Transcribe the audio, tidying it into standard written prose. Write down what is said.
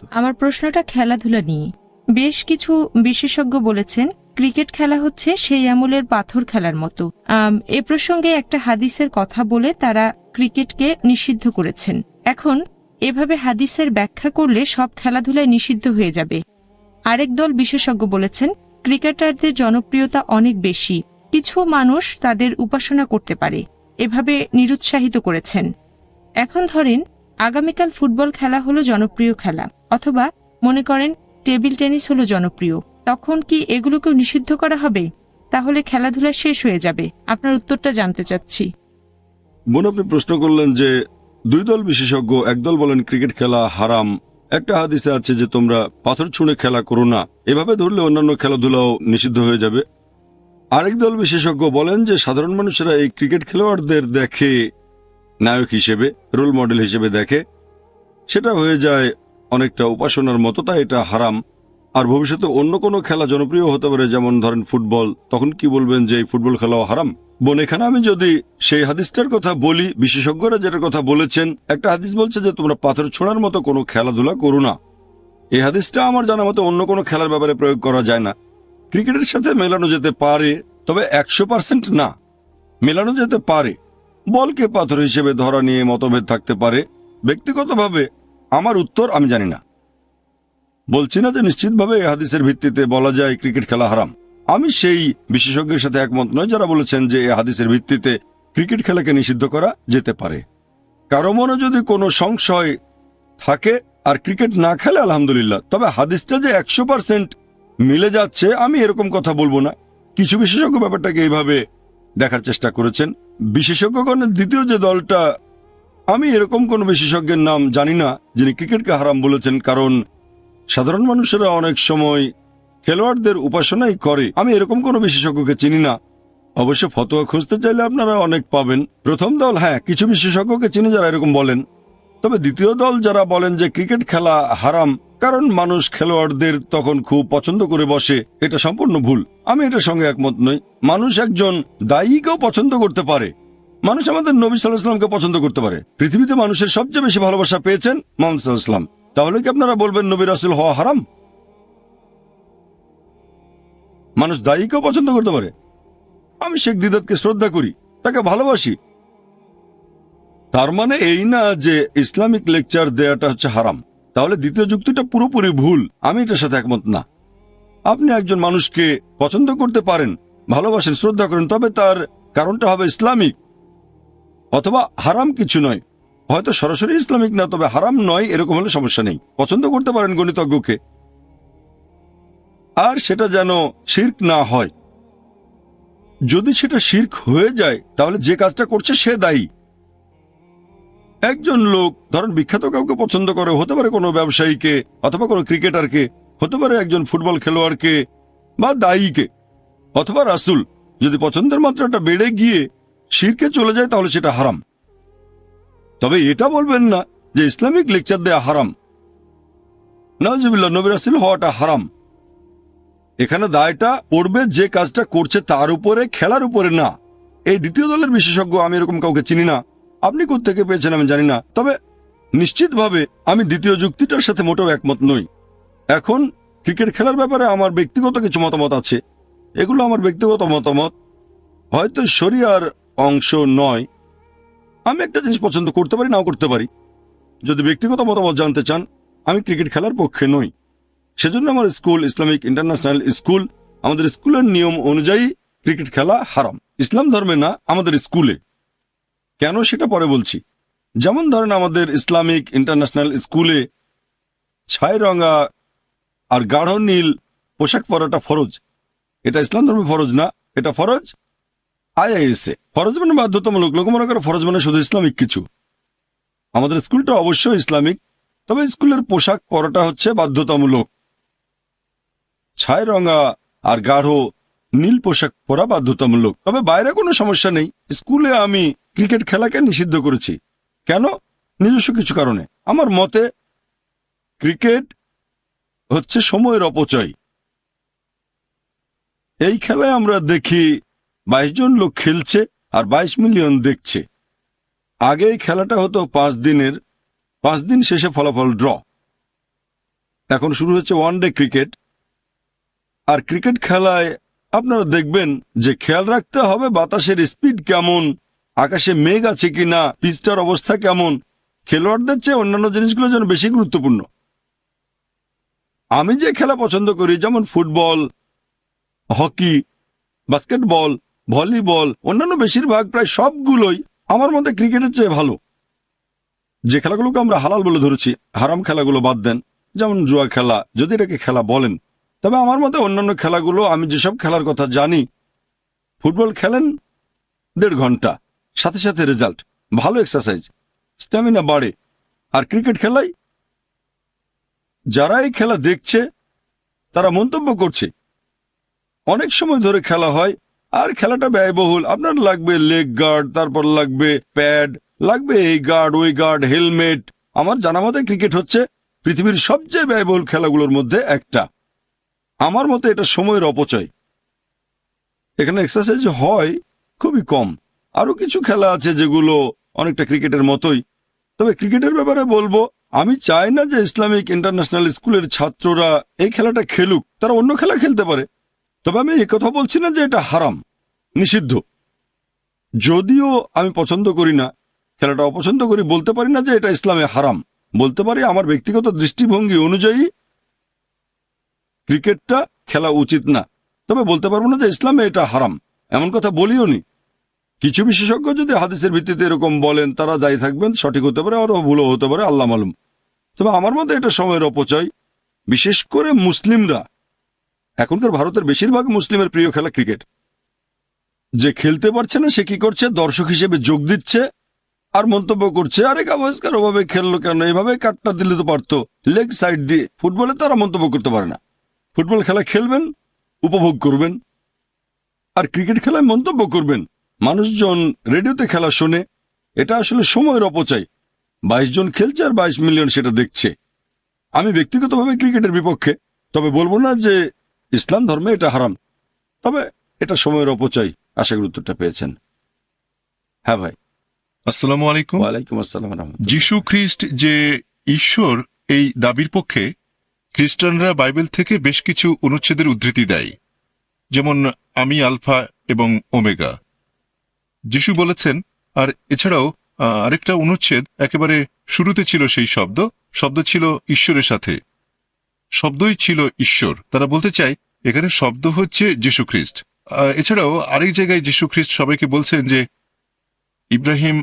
আমার প্রশ্নটা খেলাধুলা নিয়ে। বেশ কিছু বিশেষজ্ঞ বলেছেন ক্রিকেট খেলা হচ্ছে সেই আমলের পাথর খেলার মতো। এ প্রসঙ্গে একটা হাদিসের কথা বলে তারা ক্রিকেটকে নিষিদ্ধ করেছেন। এখন এভাবে হাদিসের ব্যাখ্যা করলে সব খেলাধুলায় নিষিদ্ধ হয়ে যাবে। আরেক দল বিশেষজ্ঞ বলেছেন ক্রিকেটারদের জনপ্রিয়তা অনেক বেশি, কিছু মানুষ তাদের উপাসনা করতে পারে, এভাবে নিরুৎসাহিত করেছেন। এখন ধরেন আগামীকাল ফুটবল খেলা হলো জনপ্রিয় খেলা, অথবা মনে করেন টেবিল টেনিস হলো জনপ্রিয়, তখন কি এগুলোকেও নিষিদ্ধ করা হবে? তাহলে খেলাধুলা শেষ হয়ে যাবে। আপনার উত্তরটা জানতে চাচ্ছি। বোন, আপনি প্রশ্ন করলেন যে দুই দল বিশেষজ্ঞ, একদল বলেন ক্রিকেট খেলা হারাম, একটা হাদিসে আছে যে তোমরা পাথর ছুঁড়ে খেলা করো না, এভাবে ধরলে অন্যান্য খেলাধুলাও নিষিদ্ধ হয়ে যাবে। আরেক দল বিশেষজ্ঞ বলেন যে সাধারণ মানুষেরা এই ক্রিকেট খেলোয়াড়দের দেখে নায়ক হিসেবে, রোল মডেল হিসেবে দেখে, সেটা হয়ে যায় অনেকটা উপাসনার মতো, তাই এটা হারাম। আর ভবিষ্যতে অন্য কোনো খেলা জনপ্রিয় হতে পারে, যেমন ধরেন ফুটবল, তখন কি বলবেন যে এই ফুটবল খেলাও হারাম? বোন, এখানে আমি যদি সেই হাদিসটার কথা বলি, বিশেষজ্ঞরা যেটার কথা বলেছেন, একটা হাদিস বলছে যে তোমরা পাথর ছোঁড়ার মতো কোনো খেলাধুলা করো না। এই হাদিসটা আমার জানা মতো অন্য কোনো খেলার ব্যাপারে প্রয়োগ করা যায় না। ক্রিকেটের সাথে মেলানো যেতে পারে, তবে 100% না। মেলানো যেতে পারে। বলকে পাথর হিসেবে ধরা নিয়ে মতভেদ থাকতে পারে। ব্যক্তিগতভাবে আমার উত্তর আমি জানি না। বলছি না যে নিশ্চিতভাবে এই হাদিসের ভিত্তিতে বলা যায় ক্রিকেট খেলা হারাম। আমি সেই বিশেষজ্ঞের সাথে একমত নয় যারা বলেছেন যে এই হাদিসের ভিত্তিতে ক্রিকেট খেলাকে নিষিদ্ধ করা যেতে পারে। কারো মনে যদি কোনো সংশয় থাকে আর ক্রিকেট না খেলে আলহামদুলিল্লাহ, তবে হাদিসটা যে 100% মিলে যাচ্ছে আমি এরকম কথা বলবো না। কিছু বিশেষজ্ঞ ব্যাপারটাকে এইভাবে দেখার চেষ্টা করেছেন। বিশেষজ্ঞগণের দ্বিতীয় যে দলটা, আমি এরকম কোন বিশেষজ্ঞের নাম জানি না যিনি ক্রিকেটকে হারাম বলেছেন, কারণ সাধারণ মানুষেরা অনেক সময় খেলোয়াড়দের উপাসনাই করে। আমি এরকম কোনো বিশেষজ্ঞকে চিনি না। অবশ্য ফতোয়া খুঁজতে চাইলে আপনারা অনেক পাবেন। প্রথম দল, হ্যাঁ, কিছু বিশেষজ্ঞকে চিনি যারা এরকম বলেন। তবে দ্বিতীয় দল যারা বলেন যে ক্রিকেট খেলা হারাম কারণ মানুষ খেলোয়াড়দের তখন খুব পছন্দ করে বসে, এটা সম্পূর্ণ ভুল। আমি এটার সঙ্গে একমত নই। মানুষ একজন দায়ীকেও পছন্দ করতে পারে। মানুষ আমাদের নবী সাল্লাল্লাহু আলাইহি ওয়াসাল্লামকে পছন্দ করতে পারে। পৃথিবীতে মানুষের সবচেয়ে বেশি ভালোবাসা পেয়েছেন মুহাম্মদ সাল্লাল্লাহু আলাইহি ওয়াসাল্লাম। তাহলে কি আপনারা বলবেন নবী রাসূল হওয়া হারাম? মানুষ দায়ীকেও পছন্দ করতে পারে। আমি শেখ দিদাতকে শ্রদ্ধা করি, তাকে ভালোবাসি। তার মানে এই না যে ইসলামিক লেকচার দেয়াটা হচ্ছে হারাম। তাহলে দ্বিতীয় যুক্তিটা পুরোপুরি ভুল। আমি এটার সাথে একমত না। আপনি একজন মানুষকে পছন্দ করতে পারেন, ভালোবাসেন, শ্রদ্ধা করেন, তবে তার কারণটা হবে ইসলামিক, অথবা হারাম কিছু নয়। হয়তো সরাসরি ইসলামিক না, তবে হারাম নয়, এরকম হলে সমস্যা নেই। পছন্দ করতে পারেন গণিতজ্ঞকে, আর সেটা যেন শিরক না হয়। যদি সেটা শিরক হয়ে যায় তাহলে যে কাজটা করছে সে দায়ী। একজন লোক ধরেন বিখ্যাত কাউকে পছন্দ করে, হতে পারে কোনো ব্যবসায়ীকে অথবা কোনো ক্রিকেটারকে, হতে পারে একজন ফুটবল খেলোয়াড়কে বা দায়ীকে অথবা রাসূল। যদি পছন্দের মাত্রাটা বেড়ে গিয়ে শিরকে চলে যায় তাহলে সেটা হারাম। তবে এটা বলবেন না যে ইসলামিক লেকচার দেয়া হারাম। নাউজুবিল্লাহ, নবী রাসূল হওয়াটা হারাম। এখানে দায়টা পড়বে যে কাজটা করছে তার উপরে, খেলার উপরে না। এই দ্বিতীয় দলের বিশেষজ্ঞ আমি এরকম কাউকে চিনি না। আপনি কোত্থেকে পেয়েছেন আমি জানি না, তবে নিশ্চিতভাবে আমি দ্বিতীয় যুক্তিটার সাথে মোটেও একমত নই। এখন ক্রিকেট খেলার ব্যাপারে আমার ব্যক্তিগত কিছু মতামত আছে। এগুলো আমার ব্যক্তিগত মতামত, হয়তো শরিয়ার অংশ নয়। আমি একটা জিনিস পছন্দ করতে পারি, নাও করতে পারি। যদি ব্যক্তিগত মতামত জানতে চান, আমি ক্রিকেট খেলার পক্ষে নই। সেজন্য আমার স্কুল, ইসলামিক ইন্টারন্যাশনাল স্কুল, আমাদের স্কুলের নিয়ম অনুযায়ী ক্রিকেট খেলা হারাম। ইসলাম ধর্মে না, আমাদের স্কুলে। কেন সেটা পরে বলছি। যেমন ধরেন আমাদের ইসলামিক ইন্টারন্যাশনাল স্কুলে ছাই রঙা আর গাঢ় নীল পোশাক পরাটা ফরজ। এটা ইসলাম ধর্মে ফরজ না, এটা ফরজ আইএসএ। ফরজ মানে বাধ্যতামূলক। লোক মনে করে ফরজ মানে শুধু ইসলামিক কিছু। আমাদের স্কুলটা অবশ্যই ইসলামিক, তবে স্কুলের পোশাক পরাটা হচ্ছে বাধ্যতামূলক। ছাই রঙা আর গাঢ় নীল পোশাক পরা বাধ্যতামূলক, তবে বাইরে কোনো সমস্যা নেই। স্কুলে আমি ক্রিকেট খেলাকে নিষিদ্ধ করেছি। কেন? নিজস্ব কিছু কারণে। আমার মতে ক্রিকেট হচ্ছে সময়ের অপচয়। এই খেলায় আমরা দেখি 22 জন লোক খেলছে আর 22 মিলিয়ন দেখছে। আগে এই খেলাটা হতো 5 দিনের, 5 দিন শেষে ফলাফল ড্র। এখন শুরু হচ্ছে ওয়ানডে ক্রিকেট। আর ক্রিকেট খেলায় আপনারা দেখবেন যে খেয়াল রাখতে হবে বাতাসের স্পিড কেমন, আকাশে মেঘ আছে কিনা, পিচটার অবস্থা কেমন। খেলোয়াড়দের চেয়ে অন্যান্য জিনিসগুলো যেন বেশি গুরুত্বপূর্ণ। আমি যে খেলা পছন্দ করি, যেমন ফুটবল, হকি, বাস্কেটবল, ভলিবল, অন্যান্য বেশিরভাগ প্রায় সবগুলোই আমার মতে ক্রিকেটের চেয়ে ভালো। যে খেলাগুলোকে আমরা হালাল বলে ধরেছি, হারাম খেলাগুলো বাদ দেন, যেমন জুয়া খেলা, যদি এটাকে খেলা বলেন। তবে আমার মতে অন্যান্য খেলাগুলো, আমি যেসব খেলার কথা জানি, ফুটবল খেলেন 1.5 ঘন্টা, সাথে সাথে রেজাল্ট, ভালো এক্সারসাইজ, স্ট্যামিনা বাড়ে। আর ক্রিকেট খেলায় যারা এই খেলা দেখছে তারা মন্তব্য করছে অনেক সময় ধরে খেলা হয়, আর খেলাটা ব্যয়বহুল। আপনার লাগবে লেগ গার্ড, তারপর লাগবে প্যাড, লাগবে এই গার্ড ওই গার্ড, হেলমেট। আমার জানা মতে ক্রিকেট হচ্ছে পৃথিবীর সবচেয়ে ব্যয়বহুল খেলাগুলোর মধ্যে একটা। আমার মতে এটা সময়ের অপচয়। এখানে এক্সারসাইজ হয় খুবই কম। আরো কিছু খেলা আছে যেগুলো অনেকটা ক্রিকেটের মতোই। তবে ক্রিকেটের ব্যাপারে বলবো, আমি চাই না যে ইসলামিক ইন্টারন্যাশনাল স্কুলের ছাত্ররা এই খেলাটা খেলুক, তারা অন্য খেলা খেলতে পারে। তবে আমি কথা বলছি না যে এটা হারাম, নিষিদ্ধ। যদিও আমি পছন্দ করি না, খেলাটা অপছন্দ করি, বলতে পারি না যে এটা ইসলামে হারাম। বলতে পারি আমার ব্যক্তিগত দৃষ্টিভঙ্গি অনুযায়ী ক্রিকেটটা খেলা উচিত না। তবে বলতে পারবো না যে ইসলামে এটা হারাম, এমন কথা বলিও নি। কিছু বিশেষজ্ঞ যদি হাদিসের ভিত্তিতে এরকম বলেন, তারা দায়ী থাকবেন, সঠিক হতে পারে, আরও ভুলও হতে পারে, আল্লাহ মালুম। তবে আমার মতে এটা সময়ের অপচয়। বিশেষ করে মুসলিমরা, এখনকার ভারতের বেশিরভাগ মুসলিমের প্রিয় খেলা ক্রিকেট। যে খেলতে পারছে না সে কি করছে, দর্শক হিসেবে যোগ দিচ্ছে আর মন্তব্য করছে, আরে গাভাস্কার ওভাবে খেললো কেন, এভাবে কাটটা দিলে তো পারতো, লেগ সাইড দিয়ে। ফুটবলে তারা মন্তব্য করতে পারে না। ফুটবল খেলা খেলবেন, উপভোগ করবেন, আর ক্রিকেট খেলায় মন্তব্য করবেন। মানুষজন রেডিওতে খেলা শোনে, এটা আসলে সময়ের অপচয়। 22 জন খেলছে আর 22 মিলিয়ন সেটা দেখছে। আমি ব্যক্তিগতভাবে ক্রিকেটের বিপক্ষে, তবে বলবো না যে ইসলাম ধর্মে এটা হারাম। তবে এটা সময়ের অপচয়। আশা করি উত্তরটা পেয়েছেন। হ্যাঁ ভাই। আসসালামু আলাইকুম। ওয়ালাইকুম আসসালাম ওয়া রাহমাতুল্লাহ। যিশু খ্রিস্ট যে ঈশ্বর, এই দাবির পক্ষে খ্রিস্টানরা বাইবেল থেকে বেশ কিছু অনুচ্ছেদের উদ্ধৃতি দেয়। যেমন আমি আলফা এবং ওমেগা, যিশু বলেছেন। আর এছাড়াও আরেকটা অনুচ্ছেদ, একেবারে শুরুতে ছিল সেই শব্দ ছিল ঈশ্বরের সাথে, শব্দই ছিল ঈশ্বর। তারা বলতে চায় এখানে শব্দ হচ্ছে যিশু খ্রিস্ট। এছাড়াও আরেক জায়গায় যিশু খ্রিস্ট সবাইকে বলছেন যে ইব্রাহিম